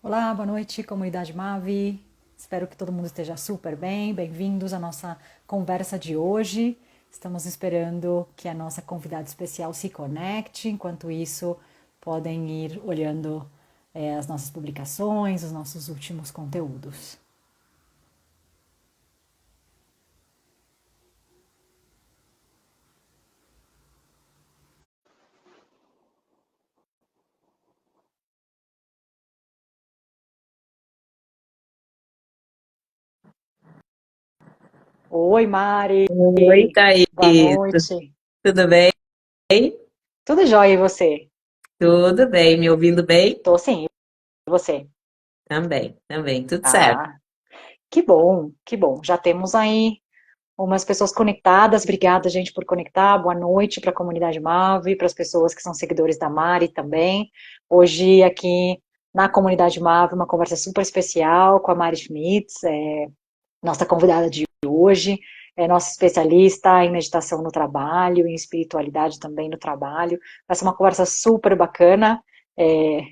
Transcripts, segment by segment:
Olá, boa noite, comunidade Mavi. Espero que todo mundo esteja super bem. Bem-vindos à nossa conversa de hoje. Estamos esperando que a nossa convidada especial se conecte. Enquanto isso, podem ir olhando as nossas publicações, os nossos últimos conteúdos. Oi, Mari. Oi, Boa Thaís. noite. Tudo bem? Tudo jóia e você? Tudo bem, me ouvindo bem? Tô sim, e você? Também, tudo certo. Ah, que bom, que bom. Já temos aí umas pessoas conectadas. Obrigada, gente, por conectar. Boa noite para a comunidade Mave, para as pessoas que são seguidores da Mari também. Hoje, aqui na comunidade Mave, uma conversa super especial com a Mari Schmitz, nossa convidada de hoje. É nossa especialista em meditação no trabalho, em espiritualidade também no trabalho. Vai ser uma conversa super bacana.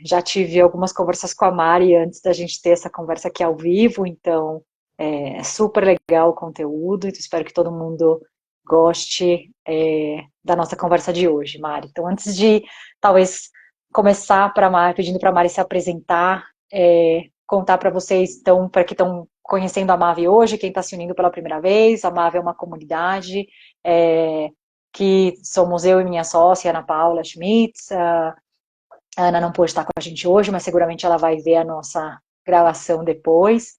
Já tive algumas conversas com a Mari antes da gente ter essa conversa aqui ao vivo, então é super legal o conteúdo, então espero que todo mundo goste da nossa conversa de hoje, Mari. Então, antes de talvez começar para Mari, pedindo para a Mari se apresentar, contar para vocês, então, para que estão conhecendo a Mave hoje, quem está se unindo pela primeira vez, a Mave é uma comunidade que somos eu e minha sócia, Ana Paula Schmitz. A Ana não pôde estar com a gente hoje, mas seguramente ela vai ver a nossa gravação depois.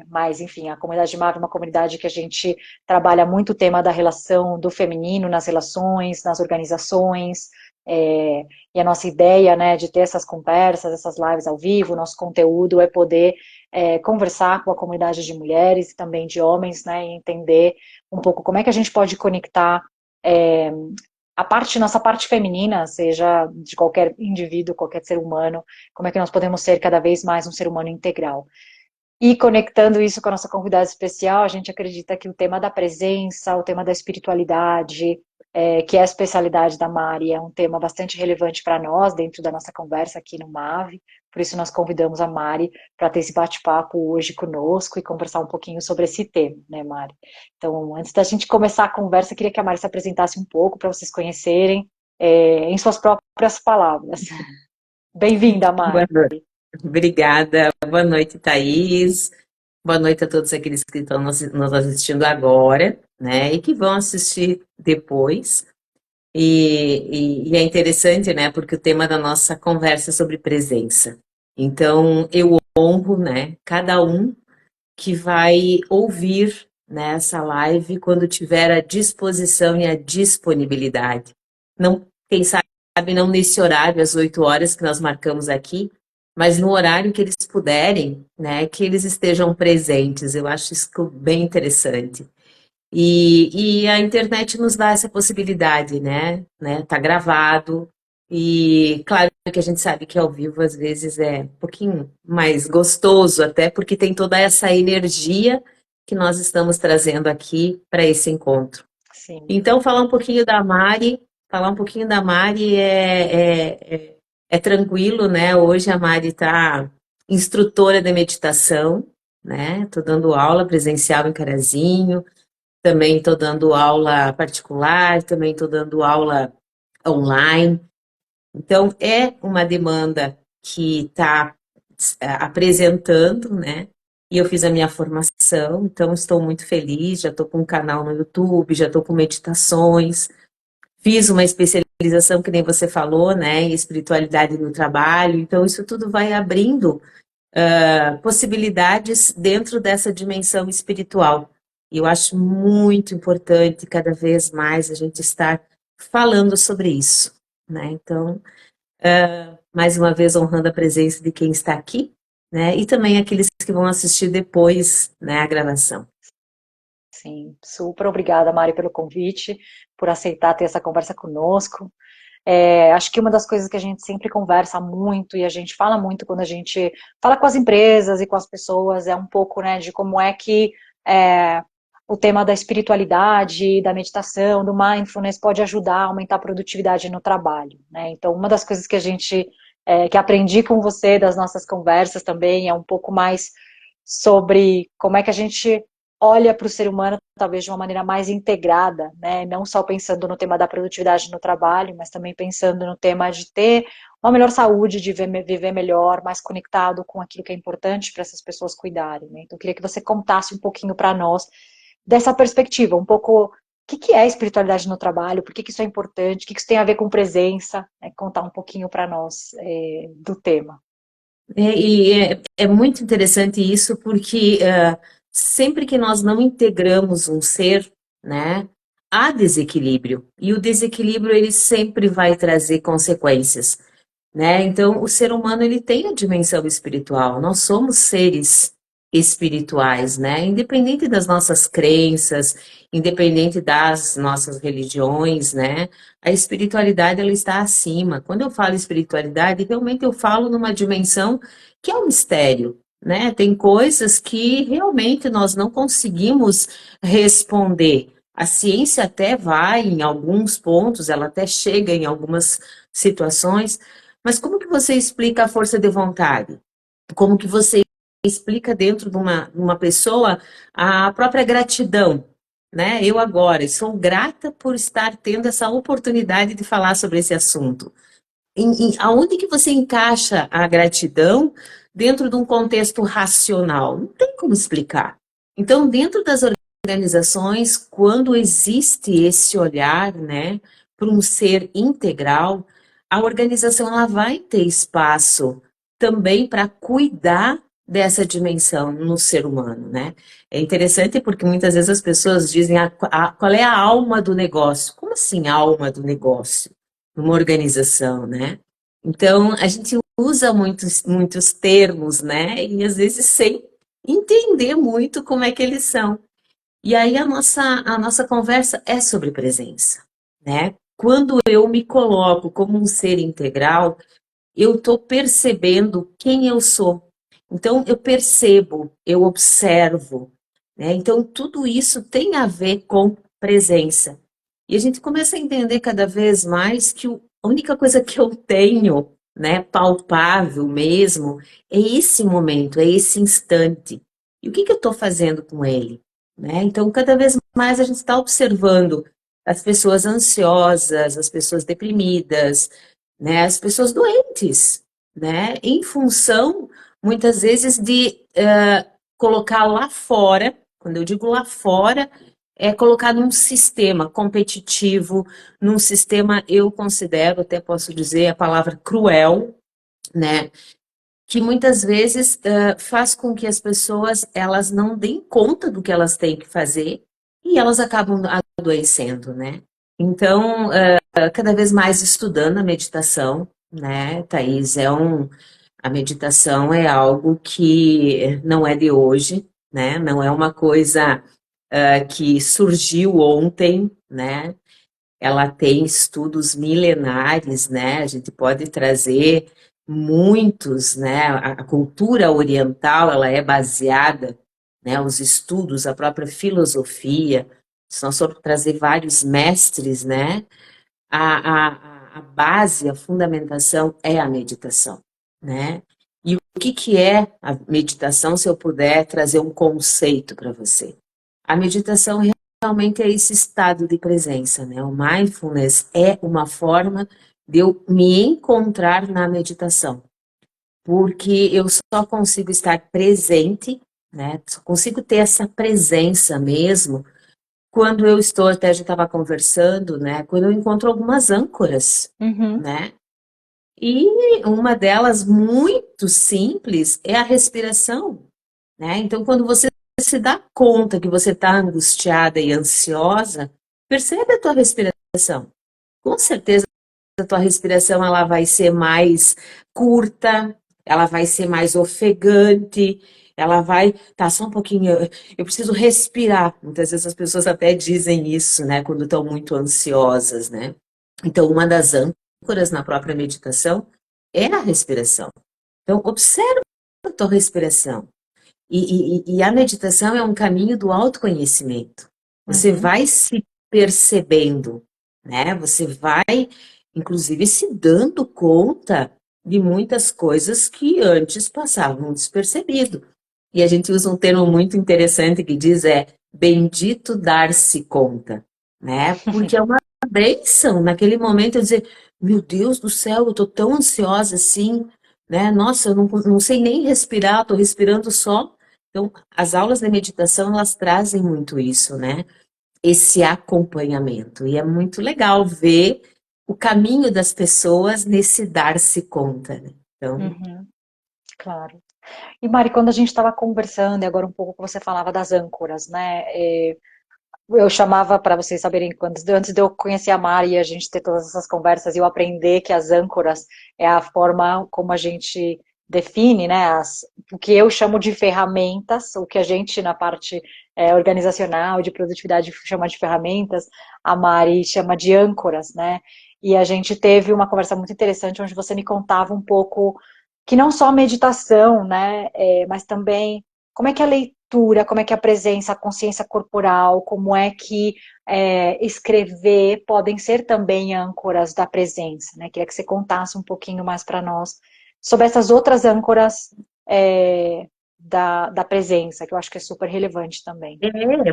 Mas, enfim, a comunidade de Mave é uma comunidade que a gente trabalha muito o tema da relação do feminino nas relações, nas organizações, e a nossa ideia, né, de ter essas conversas, essas lives ao vivo, nosso conteúdo é poder conversar com a comunidade de mulheres e também de homens, né, e entender um pouco como é que a gente pode conectar é, nossa parte feminina, seja de qualquer indivíduo, qualquer ser humano, como é que nós podemos ser cada vez mais um ser humano integral. E conectando isso com a nossa convidada especial, a gente acredita que o tema da presença, o tema da espiritualidade, que é a especialidade da Mari, é um tema bastante relevante para nós dentro da nossa conversa aqui no MAVE. Por isso nós convidamos a Mari para ter esse bate-papo hoje conosco e conversar um pouquinho sobre esse tema, né, Mari? Então, antes da gente começar a conversa, eu queria que a Mari se apresentasse um pouco para vocês conhecerem, em suas próprias palavras. Bem-vinda, Boa Mari. noite. Obrigada. Boa noite, Thaís. Boa noite a todos aqueles que estão nos assistindo agora, né? E que vão assistir depois. E é interessante, né? Porque o tema da nossa conversa é sobre presença. Então, eu honro, né? Cada um que vai ouvir nessa live quando tiver a disposição e a disponibilidade. Não, quem sabe não nesse horário, às 8 horas que nós marcamos aqui, mas no horário que eles puderem, né, que eles estejam presentes. Eu acho isso bem interessante. E a internet nos dá essa possibilidade, né? Tá gravado. E claro que a gente sabe que ao vivo às vezes é um pouquinho mais gostoso, até porque tem toda essa energia que nós estamos trazendo aqui para esse encontro. Sim. Então, falar um pouquinho da Mari é tranquilo, né? Hoje a Mari está instrutora de meditação, né? Estou dando aula presencial em Carazinho, também estou dando aula particular, também estou dando aula online. Então, é uma demanda que está apresentando, né? E eu fiz a minha formação, então estou muito feliz. Já estou com um canal no YouTube, já estou com meditações. Fiz uma especialização, que nem você falou, né? Em espiritualidade no trabalho. Então, isso tudo vai abrindo possibilidades dentro dessa dimensão espiritual. E eu acho muito importante cada vez mais a gente estar falando sobre isso, né? Então, mais uma vez honrando a presença de quem está aqui, né? E também aqueles que vão assistir depois, né, a gravação. Sim, super obrigada, Mari, pelo convite, por aceitar ter essa conversa conosco. Acho que uma das coisas que a gente sempre conversa muito e a gente fala muito quando a gente fala com as empresas e com as pessoas é um pouco, né, de como é que é, o tema da espiritualidade, da meditação, do mindfulness pode ajudar a aumentar a produtividade no trabalho, né? Então, uma das coisas que a gente que aprendi com você das nossas conversas também, é um pouco mais sobre como é que a gente olha para o ser humano talvez de uma maneira mais integrada, né? Não só pensando no tema da produtividade no trabalho, mas também pensando no tema de ter uma melhor saúde, de viver melhor, mais conectado com aquilo que é importante para essas pessoas cuidarem, né? Então, eu queria que você contasse um pouquinho para nós dessa perspectiva, um pouco o que é espiritualidade no trabalho, por que isso é importante, o que isso tem a ver com presença, né? Contar um pouquinho para nós do tema. E é muito interessante isso, porque sempre que nós não integramos um ser, né, há desequilíbrio. E o desequilíbrio ele sempre vai trazer consequências, né? Então, o ser humano ele tem a dimensão espiritual. Nós somos seres espirituais, né? Independente das nossas crenças, independente das nossas religiões, né? A espiritualidade ela está acima. Quando eu falo espiritualidade, realmente eu falo numa dimensão que é um mistério, né? Tem coisas que realmente nós não conseguimos responder. A ciência até vai em alguns pontos, ela até chega em algumas situações, mas como que você explica a força de vontade? Como que você explica dentro de uma pessoa a própria gratidão? Né? Eu agora sou grata por estar tendo essa oportunidade de falar sobre esse assunto. Aonde que você encaixa a gratidão dentro de um contexto racional? Não tem como explicar. Então, dentro das organizações, quando existe esse olhar, né, para um ser integral, a organização ela vai ter espaço também para cuidar dessa dimensão no ser humano, né? É interessante porque muitas vezes as pessoas dizem qual é a alma do negócio. Como assim alma do negócio? Numa organização, né? Então, a gente usa muitos termos, né? E às vezes sem entender muito como é que eles são. E aí a nossa conversa é sobre presença, né? Quando eu me coloco como um ser integral, eu estou percebendo quem eu sou. Então, eu percebo, eu observo, né? Então, tudo isso tem a ver com presença. E a gente começa a entender cada vez mais que a única coisa que eu tenho, né, palpável mesmo, é esse momento, é esse instante. E o que que eu estou fazendo com ele? Né? Então, cada vez mais a gente está observando as pessoas ansiosas, as pessoas deprimidas, né, as pessoas doentes, né, em função, muitas vezes, de colocar lá fora, quando eu digo lá fora, é colocar num sistema competitivo, num sistema, eu considero, até posso dizer a palavra cruel, né, que muitas vezes faz com que as pessoas elas não deem conta do que elas têm que fazer e elas acabam adoecendo, né? Então, cada vez mais estudando a meditação, né, Thaís, a meditação é algo que não é de hoje, né? Não é uma coisa que surgiu ontem, né? Ela tem estudos milenares, né? A gente pode trazer muitos, né? A cultura oriental, ela é baseada, né? Os estudos, a própria filosofia, se nós formos trazer vários mestres, né? A base, a fundamentação é a meditação, né? E o que é a meditação, se eu puder trazer um conceito para você? A meditação realmente é esse estado de presença, né? O mindfulness é uma forma de eu me encontrar na meditação, porque eu só consigo estar presente, né? Só consigo ter essa presença mesmo quando eu estou, até a gente estava conversando, né? Quando eu encontro algumas âncoras, Uhum, né? E uma delas muito simples é a respiração, né? Então, quando você se dá conta que você está angustiada e ansiosa, percebe a tua respiração. Com certeza a tua respiração ela vai ser mais curta, ela vai ser mais ofegante, ela vai, tá só um pouquinho, eu preciso respirar. Muitas vezes as pessoas até dizem isso, né, quando estão muito ansiosas, né? Então, uma das âncoras na própria meditação é a respiração. Então, observa a tua respiração. E a meditação é um caminho do autoconhecimento. Você uhum, vai se percebendo, né? Você vai, inclusive, se dando conta de muitas coisas que antes passavam despercebido. E a gente usa um termo muito interessante que diz bendito dar-se conta, né? Porque é uma bênção naquele momento eu dizer, meu Deus do céu, eu estou tão ansiosa assim, né? Nossa, eu não sei nem respirar, estou respirando só. Então, as aulas de meditação, elas trazem muito isso, né? Esse acompanhamento. E é muito legal ver o caminho das pessoas nesse dar-se conta, né? Então, Uhum, claro. E Mari, quando a gente estava conversando, e agora um pouco que você falava das âncoras, né? Eu chamava para vocês saberem, antes de eu conhecer a Mari e a gente ter todas essas conversas e eu aprender que as âncoras é a forma como a gente define, né? O que eu chamo de ferramentas, o que a gente na parte organizacional, de produtividade, chama de ferramentas, a Mari chama de âncoras, né? E a gente teve uma conversa muito interessante onde você me contava um pouco que não só a meditação, né? Mas também como é que a leitura, como é que a presença, a consciência corporal, como é que escrever podem ser também âncoras da presença, né? Queria que você contasse um pouquinho mais para nós sobre essas outras âncoras da presença, que eu acho que é super relevante também.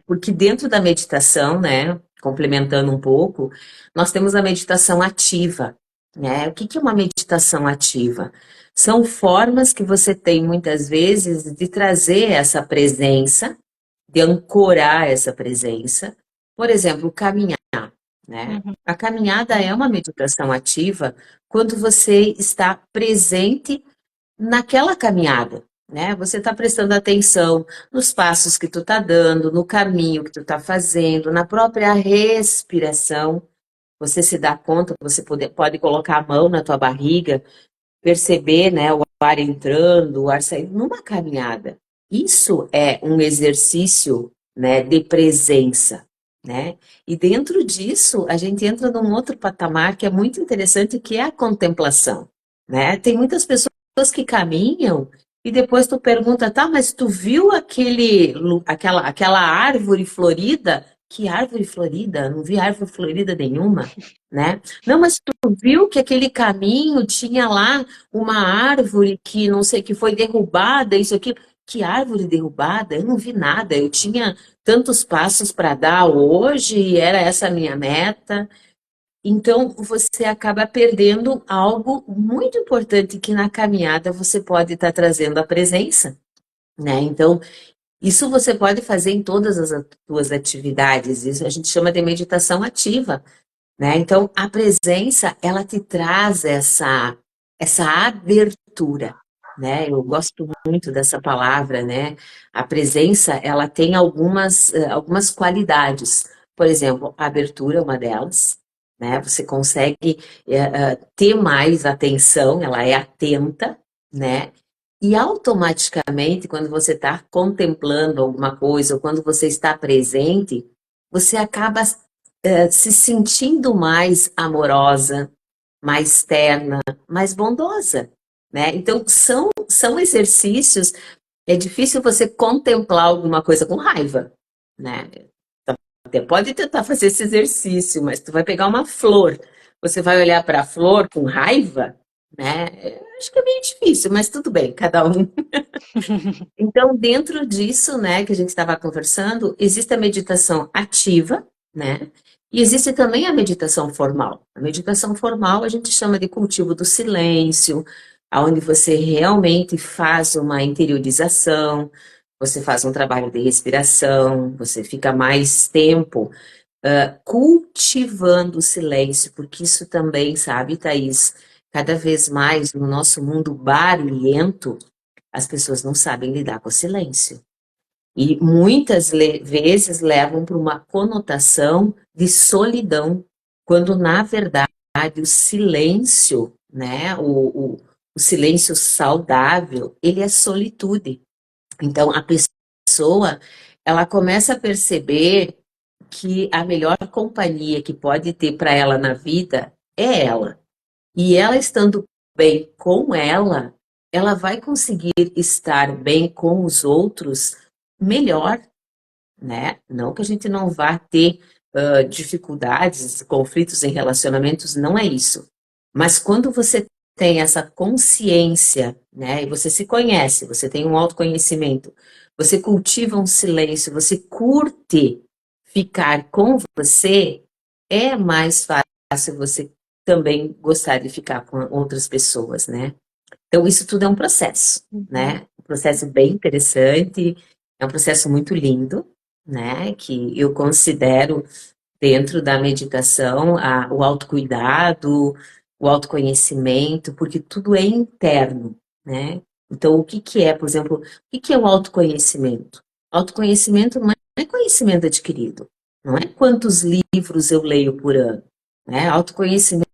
porque dentro da meditação, né, complementando um pouco, nós temos a meditação ativa, né? O que que é uma meditação ativa? São formas que você tem muitas vezes de trazer essa presença, de ancorar essa presença. Por exemplo, caminhar, né? Uhum, A caminhada é uma meditação ativa quando você está presente naquela caminhada, né? Você está prestando atenção nos passos que tu está dando, no caminho que tu está fazendo, na própria respiração. Você se dá conta, você pode colocar a mão na tua barriga, perceber, né, o ar entrando, o ar saindo numa caminhada. Isso é um exercício, né, de presença, né? E dentro disso, a gente entra num outro patamar que é muito interessante, que é a contemplação, né? Tem muitas pessoas que caminham e depois tu pergunta, tá, mas tu viu aquela árvore florida? Que árvore florida? Não vi árvore florida nenhuma, né? Não, mas tu viu que aquele caminho tinha lá uma árvore que não sei que foi derrubada, isso aqui. Que árvore derrubada? Eu não vi nada. Eu tinha tantos passos para dar hoje e era essa a minha meta. Então você acaba perdendo algo muito importante que na caminhada você pode estar trazendo a presença, né? Então, isso você pode fazer em todas as suas atividades. Isso a gente chama de meditação ativa, né? Então, a presença, ela te traz essa abertura, né? Eu gosto muito dessa palavra, né? A presença, ela tem algumas qualidades. Por exemplo, a abertura é uma delas, né? Você consegue ter mais atenção, ela é atenta, né? E automaticamente, quando você está contemplando alguma coisa, ou quando você está presente, você acaba se sentindo mais amorosa, mais terna, mais bondosa, né? Então, são exercícios, é difícil você contemplar alguma coisa com raiva, né? Até pode tentar fazer esse exercício, mas tu vai pegar uma flor, você vai olhar para a flor com raiva, né? Acho que é meio difícil, mas tudo bem, cada um. Então, dentro disso, né, que a gente estava conversando, existe a meditação ativa, né? E existe também a meditação formal. A meditação formal a gente chama de cultivo do silêncio, onde você realmente faz uma interiorização, você faz um trabalho de respiração, você fica mais tempo cultivando o silêncio, porque isso também, sabe, Thaís, cada vez mais no nosso mundo barulhento, as pessoas não sabem lidar com o silêncio. E muitas vezes levam para uma conotação de solidão, quando na verdade o silêncio, né, o silêncio saudável, ele é solitude. Então a pessoa, ela começa a perceber que a melhor companhia que pode ter para ela na vida é ela. E ela estando bem com ela vai conseguir estar bem com os outros melhor, né? Não que a gente não vá ter dificuldades, conflitos em relacionamentos, não é isso. Mas quando você tem essa consciência, né, e você se conhece, você tem um autoconhecimento, você cultiva um silêncio, você curte ficar com você, é mais fácil você também gostar de ficar com outras pessoas, né? Então, isso tudo é um processo, Uhum. né? Um processo bem interessante, é um processo muito lindo, né? Que eu considero dentro da meditação o autocuidado, o autoconhecimento, porque tudo é interno, né? Então, o que que é, por exemplo, o que que é o autoconhecimento? Autoconhecimento não é conhecimento adquirido, não é quantos livros eu leio por ano, né? Autoconhecimento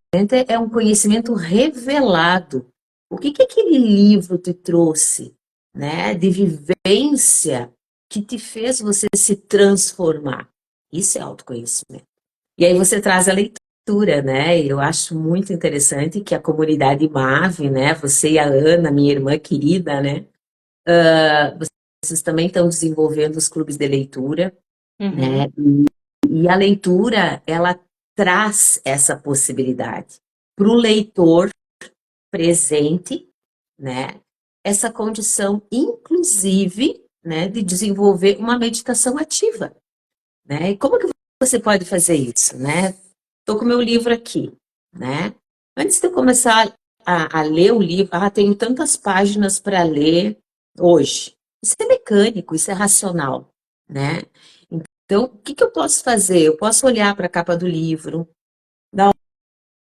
é um conhecimento revelado. O que que aquele livro te trouxe, né? De vivência que te fez você se transformar. Isso é autoconhecimento. E aí você traz a leitura, né? Eu acho muito interessante que a comunidade MAVE, né? Você e a Ana, minha irmã querida, né? Vocês também estão desenvolvendo os clubes de leitura, Uhum. né? E a leitura, ela traz essa possibilidade para o leitor presente, né? Essa condição, inclusive, né, de desenvolver uma meditação ativa, né? E como que você pode fazer isso, né? Estou com o meu livro aqui, né? Antes de eu começar a ler o livro, tenho tantas páginas para ler hoje. Isso é mecânico, isso é racional, né? Então, o que que eu posso fazer? Eu posso olhar para a capa do livro, dar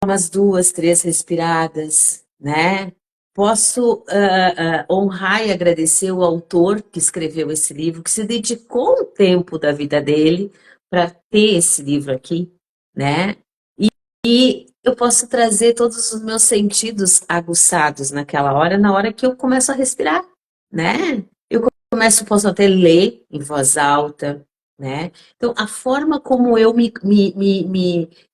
umas duas, três respiradas, né? Posso honrar e agradecer o autor que escreveu esse livro, que se dedicou um tempo da vida dele para ter esse livro aqui, né? E eu posso trazer todos os meus sentidos aguçados naquela hora, na hora que eu começo a respirar, né? Eu posso até ler em voz alta, né? Então, a forma como eu me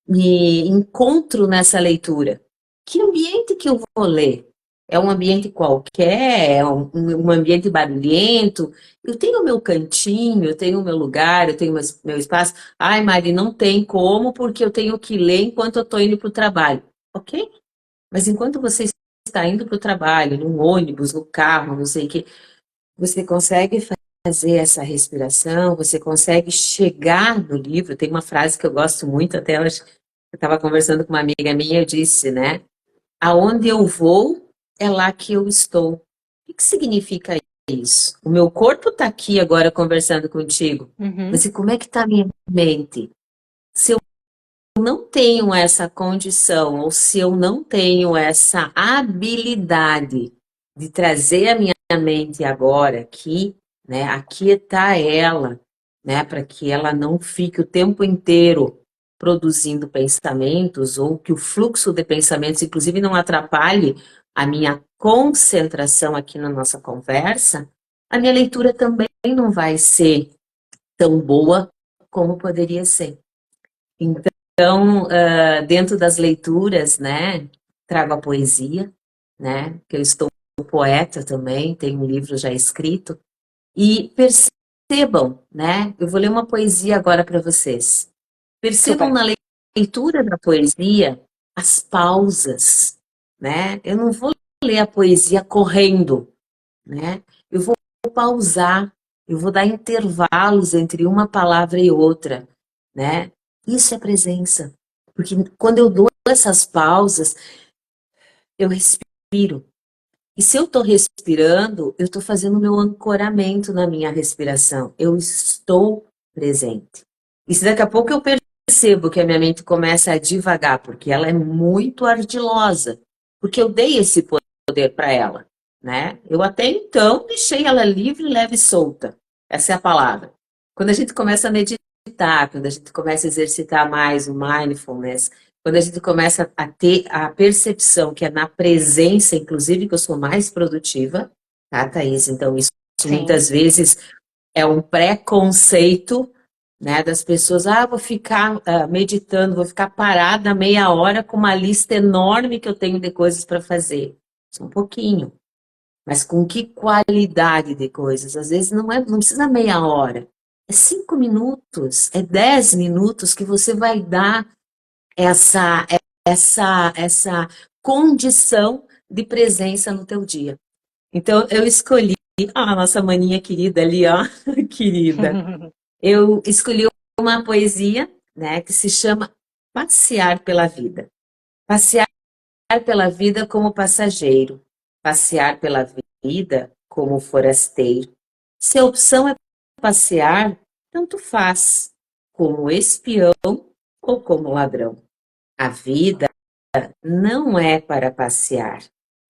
encontro nessa leitura. Que ambiente que eu vou ler? É um ambiente qualquer? É um ambiente barulhento? Eu tenho o meu cantinho, eu tenho o meu lugar, eu tenho meu espaço. Ai, Mari, não tem como, porque eu tenho que ler enquanto eu estou indo para o trabalho. Ok? Mas enquanto você está indo para o trabalho, no ônibus, no carro, não sei o quê, você consegue fazer essa respiração, você consegue chegar no livro. Tem uma frase que eu gosto muito, até eu estava conversando com uma amiga minha, eu disse, né? Aonde eu vou, é lá que eu estou. O que que significa isso? O meu corpo está aqui agora conversando contigo, Uhum. mas e como é que está a minha mente? Se eu não tenho essa condição, ou se eu não tenho essa habilidade de trazer a minha mente agora aqui, né, aquietar ela, né, para que ela não fique o tempo inteiro produzindo pensamentos, ou que o fluxo de pensamentos, inclusive, não atrapalhe a minha concentração aqui na nossa conversa, a minha leitura também não vai ser tão boa como poderia ser. Então, dentro das leituras, né, trago a poesia, né, que eu estou poeta também, tenho um livro já escrito, e percebam, né, eu vou ler uma poesia agora para vocês. Percebam Super. na leitura da poesia as pausas, né, eu não vou ler a poesia correndo, né, eu vou pausar, eu vou dar intervalos entre uma palavra e outra, né, isso é presença. Porque quando eu dou essas pausas, eu respiro. E se eu estou respirando, eu estou fazendo o meu ancoramento na minha respiração. Eu estou presente. E se daqui a pouco eu percebo que a minha mente começa a divagar, porque ela é muito ardilosa, porque eu dei esse poder para ela, né? Eu até então deixei ela livre, leve e solta. Essa é a palavra. Quando a gente começa a meditar, quando a gente começa a exercitar mais o mindfulness, quando a gente começa a ter a percepção que é na presença, inclusive, que eu sou mais produtiva, tá, Thaís? Então, isso Sim. muitas vezes é um preconceito, né, das pessoas. Eu vou ficar meditando, vou ficar parada meia hora com uma lista enorme que eu tenho de coisas para fazer. Só um pouquinho. Mas com que qualidade de coisas? Às vezes não precisa meia hora. É 5 minutos, é 10 minutos que você vai dar essa condição de presença no teu dia. Então, eu escolhi, a nossa maninha querida ali, ó, querida. Eu escolhi uma poesia, né, que se chama Passear pela Vida. Passear pela vida como passageiro, passear pela vida como forasteiro. Se a opção é passear, tanto faz, como espião ou como ladrão. A vida não é para passear,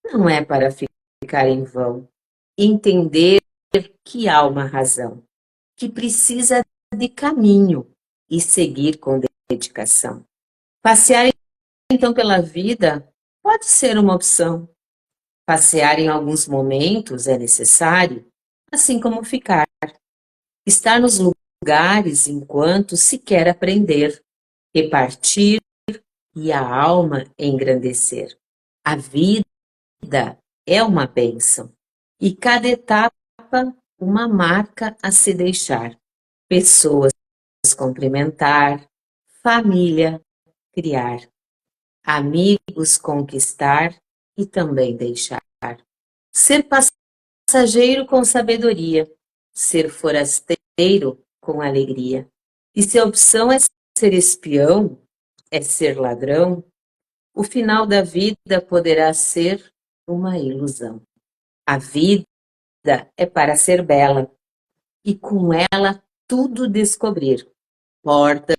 não é para ficar em vão. Entender que há uma razão, que precisa de caminho e seguir com dedicação. Passear então pela vida pode ser uma opção. Passear em alguns momentos é necessário, assim como ficar. Estar nos lugares enquanto se quer aprender, repartir e a alma engrandecer. A vida é uma bênção e cada etapa uma marca a se deixar. Pessoas cumprimentar, família criar, amigos conquistar e também deixar. Ser passageiro com sabedoria, ser forasteiro com alegria. E se a opção é ser espião, é ser ladrão, o final da vida poderá ser uma ilusão. A vida é para ser bela e com ela tudo descobrir, portas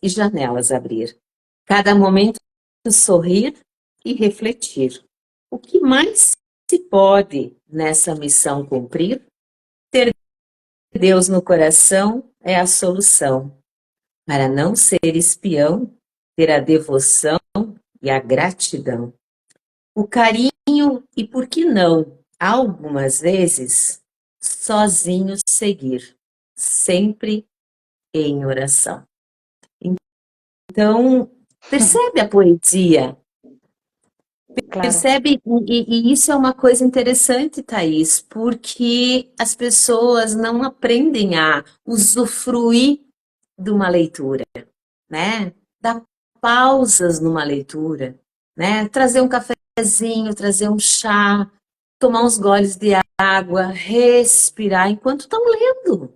e janelas abrir. Cada momento sorrir e refletir. O que mais se pode nessa missão cumprir? Ter Deus no coração é a solução. Para não ser espião, ter a devoção e a gratidão. O carinho e, por que não, algumas vezes, sozinho seguir, sempre em oração. Então, percebe a poesia? Claro. Percebe? E isso é uma coisa interessante, Thaís, porque as pessoas não aprendem a usufruir de uma leitura, né? Dar pausas numa leitura, né? Trazer um cafezinho, trazer um chá, tomar uns goles de água, respirar enquanto estão lendo,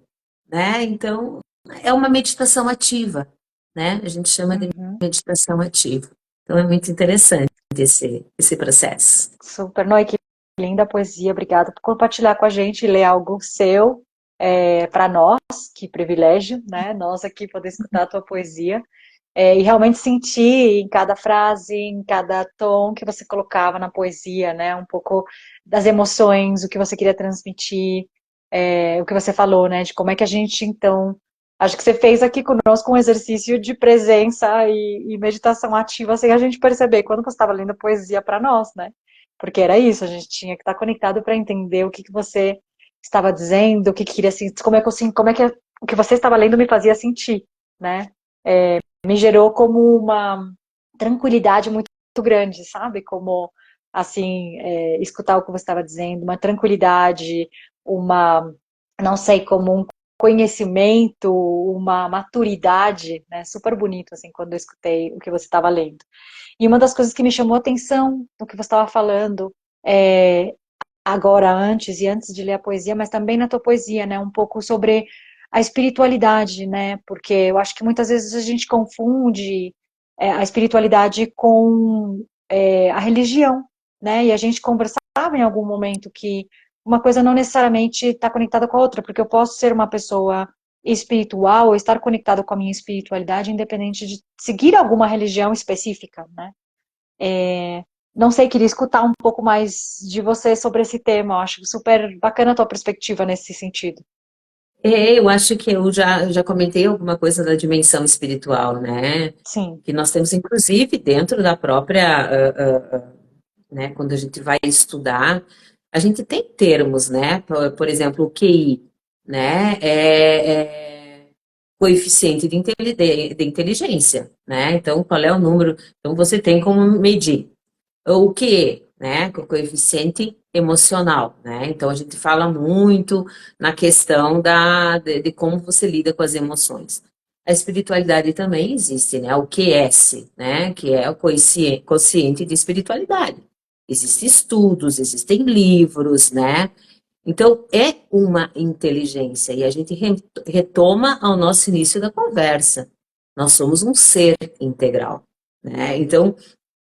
né? Então, é uma meditação ativa, né? A gente chama de Uhum. meditação ativa. Então, é muito interessante esse processo. Super. Noi, que linda poesia. Obrigada por compartilhar com a gente e ler algo seu para nós. Que privilégio, né? Nós aqui poder escutar a tua poesia. E realmente sentir em cada frase, em cada tom que você colocava na poesia, né? Um pouco das emoções, o que você queria transmitir, o que você falou, né? De como é que a gente, então. Acho que você fez aqui conosco um exercício de presença e meditação ativa, sem a gente perceber quando você estava lendo poesia para nós, né? Porque era isso, a gente tinha que estar conectado para entender o que você estava dizendo, o que queria sentir, como é que o que você estava lendo me fazia sentir, né? Me gerou como uma tranquilidade muito grande, sabe? Como, assim, escutar o que você estava dizendo, uma tranquilidade, uma, não sei, como um conhecimento, uma maturidade, né? Super bonito, assim, quando eu escutei o que você estava lendo. E uma das coisas que me chamou a atenção no que você estava falando, agora, antes e antes de ler a poesia, mas também na tua poesia, né? Um pouco sobre a espiritualidade, né? Porque eu acho que muitas vezes a gente confunde a espiritualidade com a religião, né? E a gente conversava em algum momento que uma coisa não necessariamente está conectada com a outra, porque eu posso ser uma pessoa espiritual ou estar conectado com a minha espiritualidade, independente de seguir alguma religião específica, né? Não sei, queria escutar um pouco mais de você sobre esse tema. Eu acho super bacana a tua perspectiva nesse sentido. Eu acho que eu já comentei alguma coisa da dimensão espiritual, né? Sim. Que nós temos, inclusive, dentro da própria, né, quando a gente vai estudar, a gente tem termos, né? Por exemplo, o QI, né? Coeficiente de inteligência, né? Então, qual é o número? Então, você tem como medir. O que, né? Com o coeficiente emocional, né? Então a gente fala muito na questão de como você lida com as emoções. A espiritualidade também existe, né? O QS, né? Que é o quociente de espiritualidade. Existem estudos, existem livros, né? Então, é uma inteligência, e a gente retoma ao nosso início da conversa. Nós somos um ser integral, né? Então,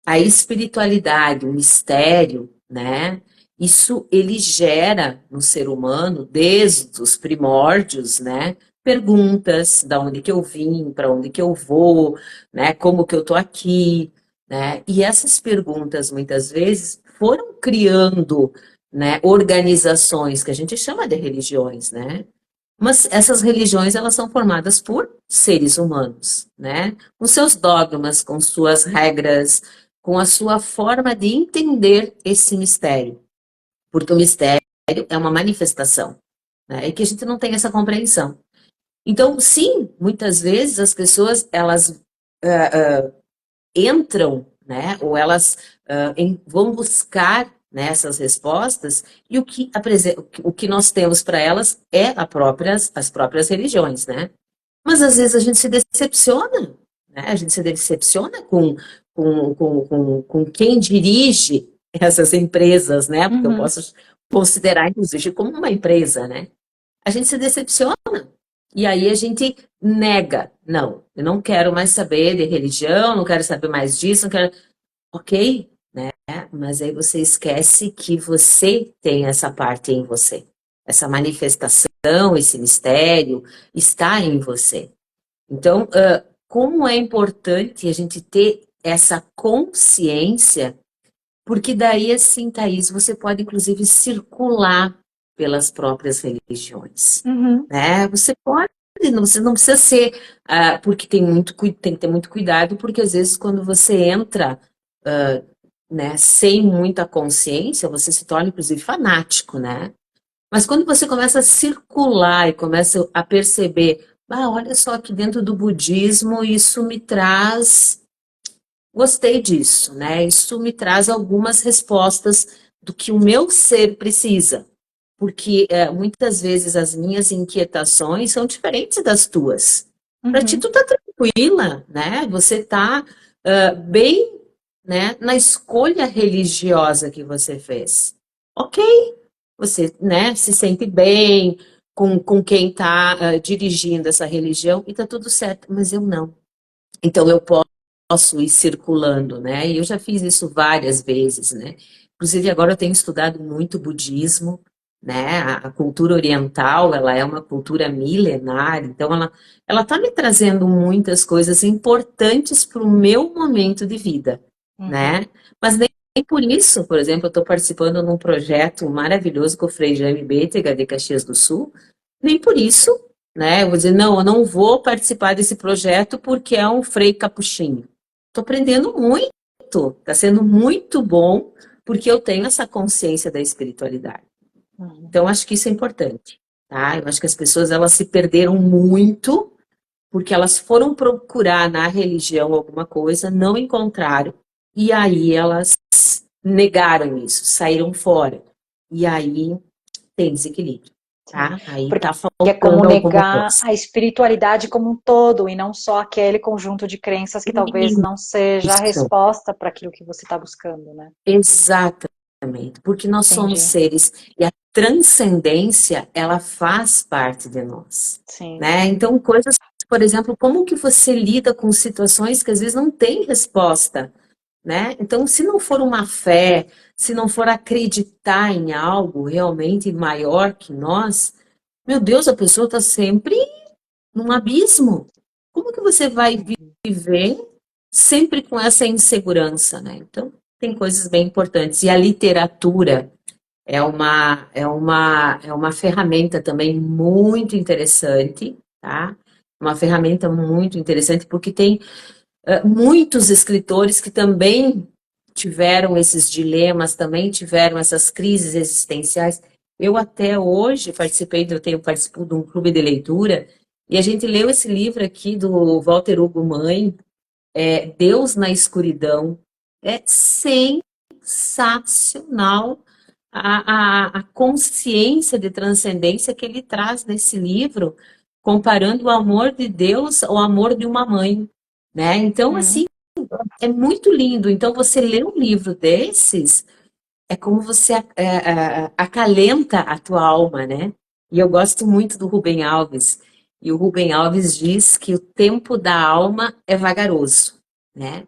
a espiritualidade, o mistério, né? Isso ele gera no ser humano, desde os primórdios, né? Perguntas, da onde que eu vim, para onde que eu vou, né? Como que eu tô aqui, né? E essas perguntas muitas vezes foram criando, né, organizações que a gente chama de religiões, né? Mas essas religiões, elas são formadas por seres humanos, né? Com seus dogmas, com suas regras, com a sua forma de entender esse mistério. Porque o mistério é uma manifestação, né? E que a gente não tem essa compreensão. Então, sim, muitas vezes as pessoas, elas entram, né? Ou elas vão buscar, né, essas respostas, e o que nós temos para elas é as próprias religiões, né? Mas às vezes a gente se decepciona, né? A gente se decepciona com quem dirige essas empresas, né? Porque eu Uhum. posso considerar, inclusive, como uma empresa, né? A gente se decepciona. E aí a gente nega. Não, eu não quero mais saber de religião, não quero saber mais disso, não quero. Ok, né? Mas aí você esquece que você tem essa parte em você. Essa manifestação, esse mistério está em você. Então, como é importante a gente ter essa consciência, porque daí, assim, Thaís, você pode, inclusive, circular pelas próprias religiões, Uhum. né? Você não precisa ser, porque tem que ter muito cuidado, porque às vezes quando você entra, né, sem muita consciência, você se torna, inclusive, fanático, né? Mas quando você começa a circular e começa a perceber, olha só, aqui dentro do budismo, isso me traz, gostei disso, né? Isso me traz algumas respostas do que o meu ser precisa. Porque muitas vezes as minhas inquietações são diferentes das tuas. Para ti, Uhum. tu tá tranquila, né? Você tá bem, né, na escolha religiosa que você fez. Ok, você, né, se sente bem com quem está dirigindo essa religião e está tudo certo, mas eu não. Então eu posso ir circulando, né? E eu já fiz isso várias vezes, né? Inclusive agora eu tenho estudado muito budismo, né? A cultura oriental, ela é uma cultura milenar, então ela está me trazendo muitas coisas importantes para o meu momento de vida, Uhum. né? Mas nem por isso, por exemplo, eu estou participando num projeto maravilhoso com o Frei Jaime Bétega, de Caxias do Sul, nem por isso, né? Eu vou dizer, não, eu não vou participar desse projeto porque é um Frei capuchinho. Estou aprendendo muito, está sendo muito bom, porque eu tenho essa consciência da espiritualidade. Uhum. Então, acho que isso é importante, tá? Eu acho que as pessoas, elas se perderam muito porque elas foram procurar na religião alguma coisa, não encontraram, e aí elas negaram isso, saíram fora. E aí tem desequilíbrio, Sim. tá? Aí Porque tá é como faltando alguma negar coisa. a espiritualidade como um todo e não só aquele conjunto de crenças que talvez não seja a Isso, resposta para aquilo que você está buscando, né? exatamente, porque nós somos Entendi. seres e a transcendência, ela faz parte de nós, Sim. né? Então, coisas, por exemplo, como que você lida com situações que às vezes não tem resposta, né? Então, se não for uma fé, se não for acreditar em algo realmente maior que nós, meu Deus, a pessoa está sempre num abismo. Como que você vai Uhum. viver sempre com essa insegurança, né? Então, tem coisas bem importantes. E a literatura é uma ferramenta também muito interessante, tá? Uma ferramenta muito interessante, porque tem muitos escritores que também tiveram esses dilemas, também tiveram essas crises existenciais. Eu até hoje participo de um clube de leitura, e a gente leu esse livro aqui do Walter Hugo Mãe, Deus na Escuridão. É sensacional a consciência de transcendência que ele traz nesse livro, comparando o amor de Deus ao amor de uma mãe, né? Então, Uhum. assim, é muito lindo. Então, você lê um livro desses é como você acalenta a tua alma, né? E eu gosto muito do Rubem Alves. E o Rubem Alves diz que o tempo da alma é vagaroso, né?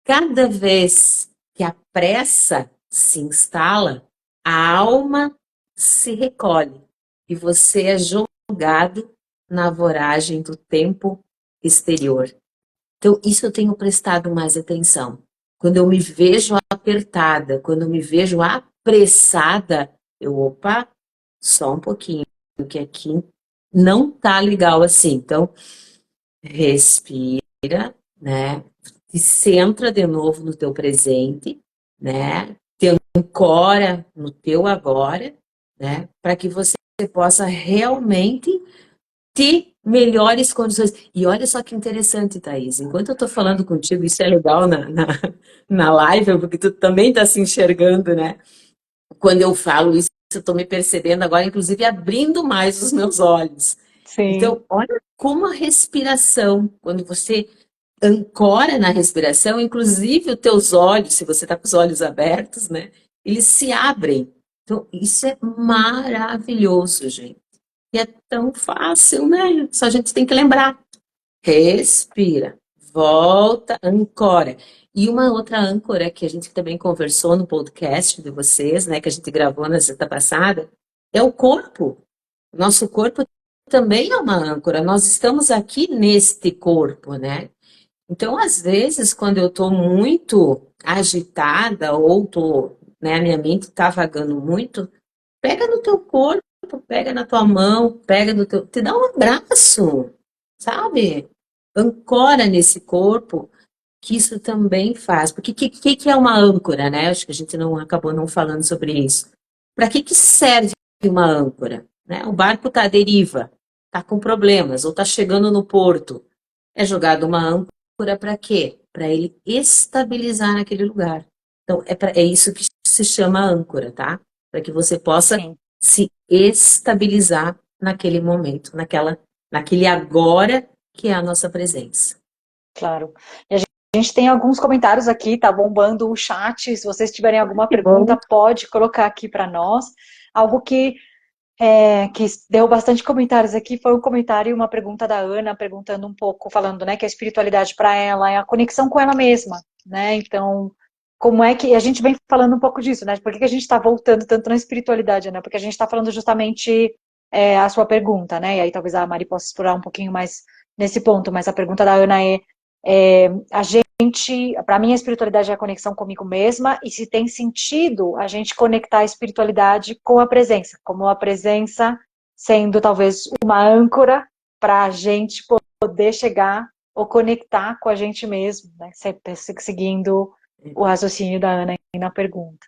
Cada vez que a pressa se instala, a alma se recolhe e você é jogado na voragem do tempo exterior. Então, isso eu tenho prestado mais atenção. Quando eu me vejo apertada, quando eu me vejo apressada, opa, só um pouquinho, que aqui não tá legal assim. Então, respira, né? E centra de novo no teu presente, né? Te ancora no teu agora, né? Para que você possa realmente ter melhores condições. E olha só que interessante, Thaís. Enquanto eu estou falando contigo, isso é legal na live, porque tu também está se enxergando, né? Quando eu falo isso, eu estou me percebendo agora, inclusive abrindo mais os meus olhos. Sim, Então, olha como a respiração, quando você ancora na respiração, inclusive os teus olhos, se você está com os olhos abertos, né? Eles se abrem. Então, isso é maravilhoso, gente. E é tão fácil, né? Só a gente tem que lembrar. Respira, volta, ancora. E uma outra âncora que a gente também conversou no podcast de vocês, né, que a gente gravou na sexta passada, é o corpo. Nosso corpo também é uma âncora. Nós estamos aqui neste corpo, né? Então, às vezes, quando eu estou muito agitada ou tô, né, a minha mente está vagando muito, pega no teu corpo, pega na tua mão, pega no teu, te dá um abraço, sabe? Ancora nesse corpo, que isso também faz. Porque que é uma âncora, né? Acho que a gente não acabou não falando sobre isso. Para que serve uma âncora? Né? O barco está à deriva, está com problemas, ou está chegando no porto. É jogado uma âncora para quê? Para ele estabilizar naquele lugar. Então, é isso que se chama âncora, tá? Para que você possa sim, se estabilizar naquele momento, naquele agora que é a nossa presença. claro. E a gente tem alguns comentários aqui, tá bombando o chat. Se vocês tiverem alguma Que bom. pergunta, pode colocar aqui para nós. Algo que deu bastante comentários aqui foi um comentário e uma pergunta da Ana, perguntando um pouco, falando, né, que a espiritualidade para ela é a conexão com ela mesma, né? Então, como é que a gente vem falando um pouco disso, né? Por que a gente está voltando tanto na espiritualidade, né? Porque a gente está falando justamente a sua pergunta, né? E aí talvez a Mari possa explorar um pouquinho mais nesse ponto, mas a pergunta da Ana a gente, para mim a espiritualidade é a conexão comigo mesma e se tem sentido a gente conectar a espiritualidade com a presença, como a presença sendo talvez uma âncora para a gente poder chegar ou conectar com a gente mesmo, né? Seguindo o raciocínio da Ana aí na pergunta.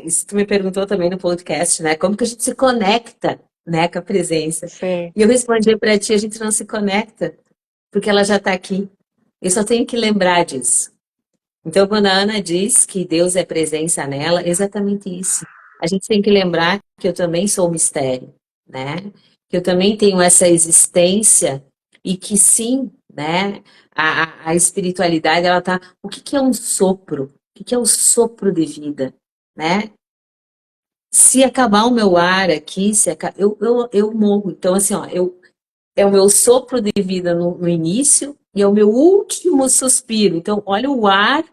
Isso tu me perguntou também no podcast, né? Como que a gente se conecta, né, com a presença? Sim, E eu respondi para ti, a gente não se conecta, porque ela já está aqui. Eu só tenho que lembrar disso. Então, quando a Ana diz que Deus é presença nela, é exatamente isso. A gente tem que lembrar que eu também sou um mistério, né? Que eu também tenho essa existência e que sim, né? A espiritualidade, ela tá. O que é um sopro? O que é o sopro de vida, né? Se acabar o meu ar aqui, eu morro. Então, assim, ó, é o meu sopro de vida no início e é o meu último suspiro. Então, olha o ar,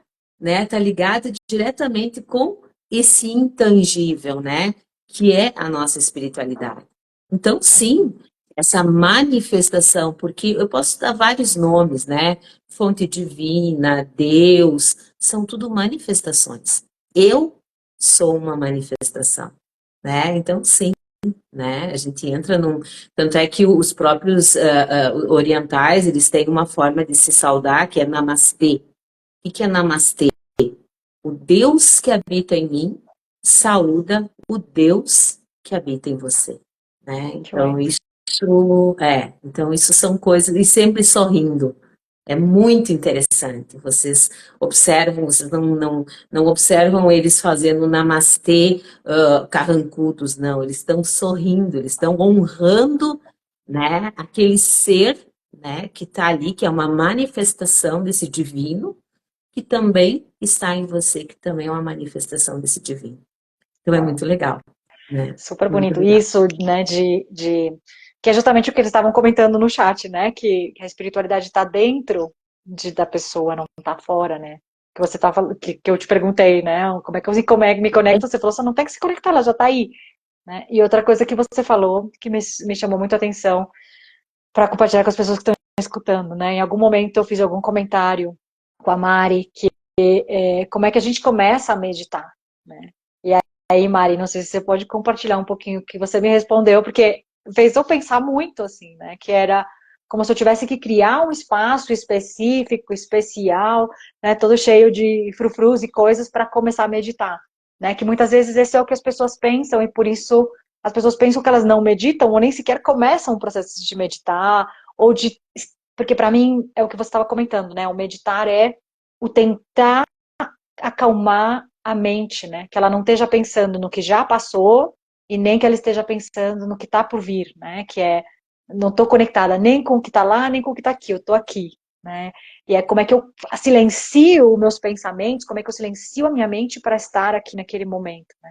né, tá ligado diretamente com esse intangível, né, que é a nossa espiritualidade. Então, sim, essa manifestação, porque eu posso dar vários nomes, né, fonte divina, Deus, são tudo manifestações. Eu sou uma manifestação, né? Então, sim, né? A gente entra num. Tanto é que os próprios orientais, eles têm uma forma de se saudar que é namastê. O que é namastê? O Deus que habita em mim saúda o Deus que habita em você, né? que bonito. Então isso são coisas, e sempre sorrindo. É muito interessante. Vocês observam, vocês não observam eles fazendo namastê carrancudos, não. Eles estão sorrindo, eles estão honrando, né, aquele ser, né, que está ali, que é uma manifestação desse divino, que também está em você, que também é uma manifestação desse divino. Então é muito legal, né? Super Muito bonito. legal. Isso, né, que é justamente o que eles estavam comentando no chat, né? Que a espiritualidade está dentro da pessoa, não está fora, né? Que você tá falando, que eu te perguntei, né? Como é que eu me conecto? Você falou, você não tem que se conectar, ela já está aí, né? E outra coisa que você falou, que me chamou muito a atenção, para compartilhar com as pessoas que estão escutando, né? Em algum momento eu fiz algum comentário com a Mari, que como é que a gente começa a meditar, né? E aí, Mari, não sei se você pode compartilhar um pouquinho o que você me respondeu, porque fez eu pensar muito, assim, né? Que era como se eu tivesse que criar um espaço específico, especial, né? Todo cheio de frufrus e coisas para começar a meditar, né? Que muitas vezes esse é o que as pessoas pensam e por isso as pessoas pensam que elas não meditam ou nem sequer começam o processo de meditar ou de porque para mim é o que você estava comentando, né? O meditar é o tentar acalmar a mente, né? Que ela não esteja pensando no que já passou e nem que ela esteja pensando no que está por vir, né? Que é não estou conectada nem com o que está lá, nem com o que está aqui, eu estou aqui, né? E é como é que eu silencio os meus pensamentos, como é que eu silencio a minha mente para estar aqui naquele momento, né?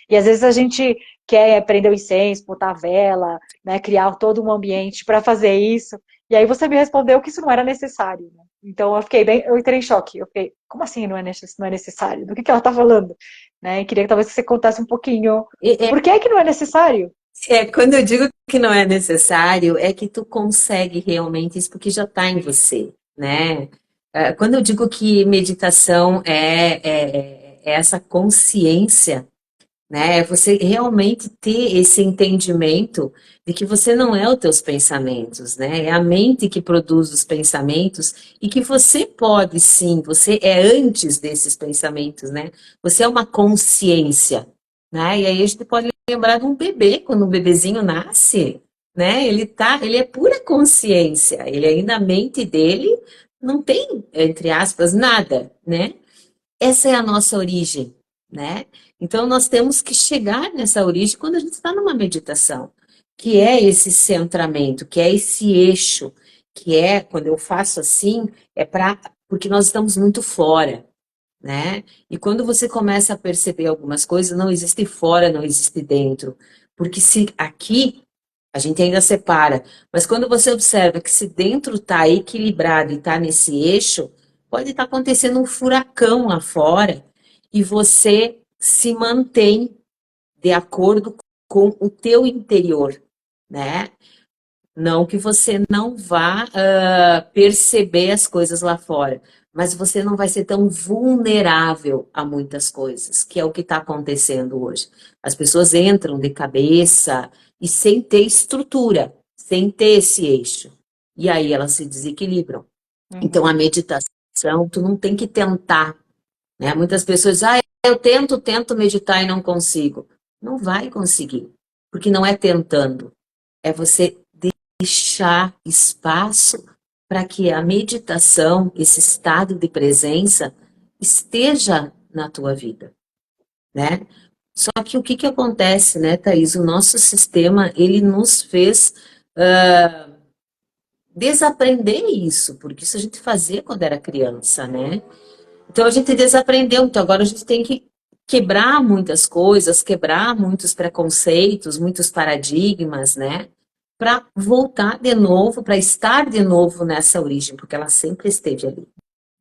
E às vezes a gente quer prender o incenso, botar a vela, né? Criar todo um ambiente para fazer isso. E aí você me respondeu que isso não era necessário, né? Então eu entrei em choque. Eu fiquei, como assim não é necessário? Do que ela está falando? Né? E queria que talvez você contasse um pouquinho É, por que é que não é necessário? quando eu digo que não é necessário, é que tu consegue realmente isso porque já está em você, né? Quando eu digo que meditação é essa consciência, né? É você realmente ter esse entendimento de que você não é os teus pensamentos, né? É a mente que produz os pensamentos e que você pode sim, você é antes desses pensamentos, né? Você é uma consciência, né? E aí a gente pode lembrar de um bebê, quando um bebezinho nasce, né? Ele é pura consciência, ele ainda a mente dele não tem, entre aspas, nada, né? Essa é a nossa origem, né? Então, nós temos que chegar nessa origem quando a gente está numa meditação, que é esse centramento, que é esse eixo, que é, quando eu faço assim, porque nós estamos muito fora, né? E quando você começa a perceber algumas coisas, não existe fora, não existe dentro. Porque se aqui a gente ainda separa, mas quando você observa que se dentro está equilibrado e está nesse eixo, pode estar acontecendo um furacão lá fora e você se mantém de acordo com o teu interior, né? Não que você não vá perceber as coisas lá fora, mas você não vai ser tão vulnerável a muitas coisas, que é o que está acontecendo hoje. As pessoas entram de cabeça e sem ter estrutura, sem ter esse eixo. E aí elas se desequilibram. Então a Uhum. meditação, tu não tem que tentar, né? Muitas pessoas dizem, eu tento meditar e não consigo. Não vai conseguir, porque não é tentando, é você deixar espaço para que a meditação, esse estado de presença, esteja na tua vida, né? Só que o que que acontece, né, Thaís? O nosso sistema, ele nos fez desaprender isso, porque isso a gente fazia quando era criança, né? Então a gente desaprendeu, então agora a gente tem que quebrar muitas coisas, quebrar muitos preconceitos, muitos paradigmas, né? Para voltar de novo, para estar de novo nessa origem, porque ela sempre esteve ali,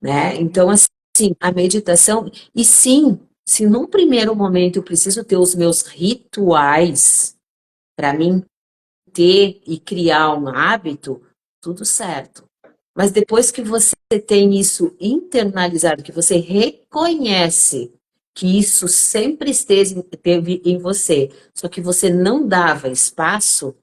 né? Então, Uhum. assim, a meditação, e sim, se num primeiro momento eu preciso ter os meus rituais para mim ter e criar um hábito, tudo certo. Mas depois que você tem isso internalizado, que você reconhece que isso sempre esteve em você, só que você não dava espaço,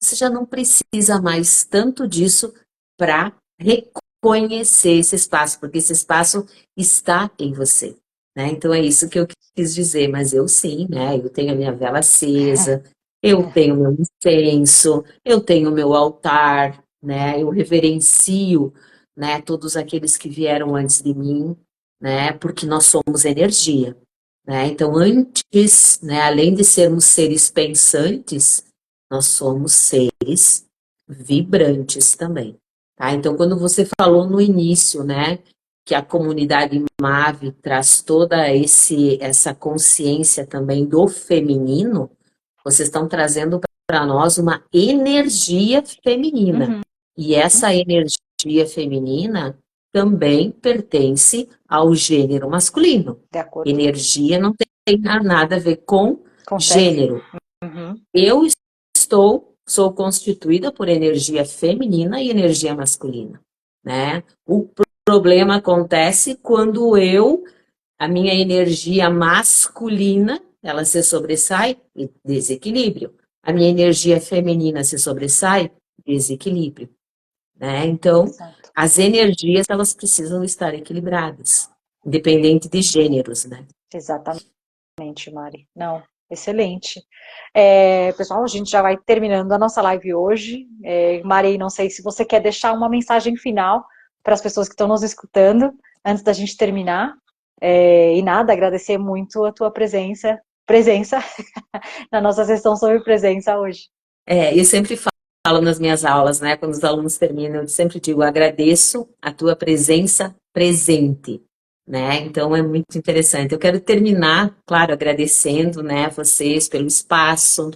você já não precisa mais tanto disso para reconhecer esse espaço, porque esse espaço está em você, né? Então é isso que eu quis dizer, mas eu sim, né? Eu tenho a minha vela acesa, eu tenho meu incenso, eu tenho meu altar, né? Eu reverencio, né, todos aqueles que vieram antes de mim, né? Porque nós somos energia, né? Então antes, né, além de sermos seres pensantes, nós somos seres vibrantes também, tá? Então, quando você falou no início, né, que a comunidade MAVE traz toda essa consciência também do feminino, vocês estão trazendo para nós uma energia feminina. Uhum. E essa energia feminina também pertence ao gênero masculino. De acordo. Energia não tem nada a ver com Com sexo. gênero. Uhum. Eu sou constituída por energia feminina e energia masculina, né? O problema acontece quando a minha energia masculina, ela se sobressai, desequilíbrio. A minha energia feminina se sobressai, desequilíbrio, né? Então, Exato. as energias, elas precisam estar equilibradas, independente de gêneros, né? Exatamente, Mari. Não, excelente. Pessoal, a gente já vai terminando a nossa live hoje. Mari, não sei se você quer deixar uma mensagem final para as pessoas que estão nos escutando antes da gente terminar. E nada, agradecer muito a tua presença na nossa sessão sobre presença hoje. Eu sempre falo nas minhas aulas, né? Quando os alunos terminam, eu sempre digo, agradeço a tua presença presente, né? Então é muito interessante. Eu quero terminar, claro, agradecendo, né, vocês pelo espaço.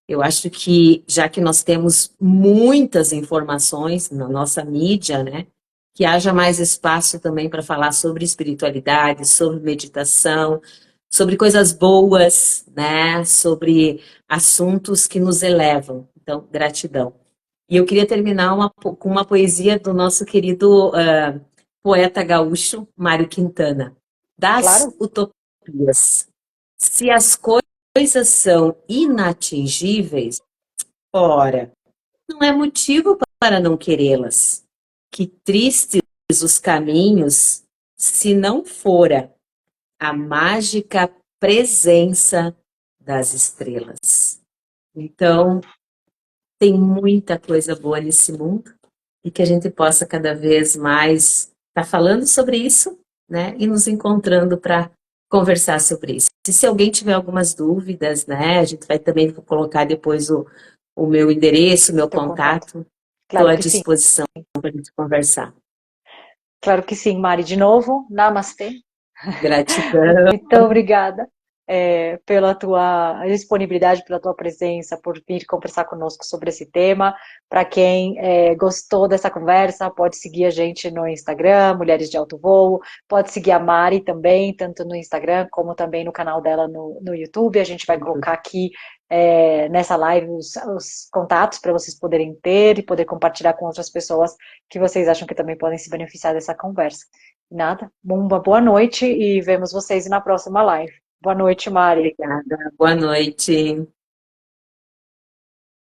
Eu acho que, já que nós temos muitas informações na nossa mídia, né, que haja mais espaço também para falar sobre espiritualidade, sobre meditação, sobre coisas boas, né, sobre assuntos que nos elevam. Então, gratidão. E eu queria terminar com uma poesia do nosso querido poeta gaúcho, Mário Quintana. Das Claro? utopias. Se as coisas são inatingíveis, ora, não é motivo para não querê-las. Que tristes os caminhos, se não fora a mágica presença das estrelas. Então, tem muita coisa boa nesse mundo e que a gente possa cada vez mais estar falando sobre isso, né? E nos encontrando para conversar sobre isso. E se alguém tiver algumas dúvidas, né? A gente vai também colocar depois o meu endereço, o meu Teu contato. contato. Estou Claro à que sim. disposição para a gente conversar. Claro que sim, Mari. De novo, namastê. Gratidão. Muito obrigada pela tua disponibilidade, pela tua presença, por vir conversar conosco sobre esse tema. Para quem gostou dessa conversa, pode seguir a gente no Instagram, Mulheres de Alto Voo, pode seguir a Mari também, tanto no Instagram como também no canal dela no YouTube. A gente vai colocar aqui nessa live os contatos para vocês poderem ter e poder compartilhar com outras pessoas que vocês acham que também podem se beneficiar dessa conversa. Nada. Uma boa noite e vemos vocês na próxima live. Boa noite, Mari. Obrigada. Boa noite.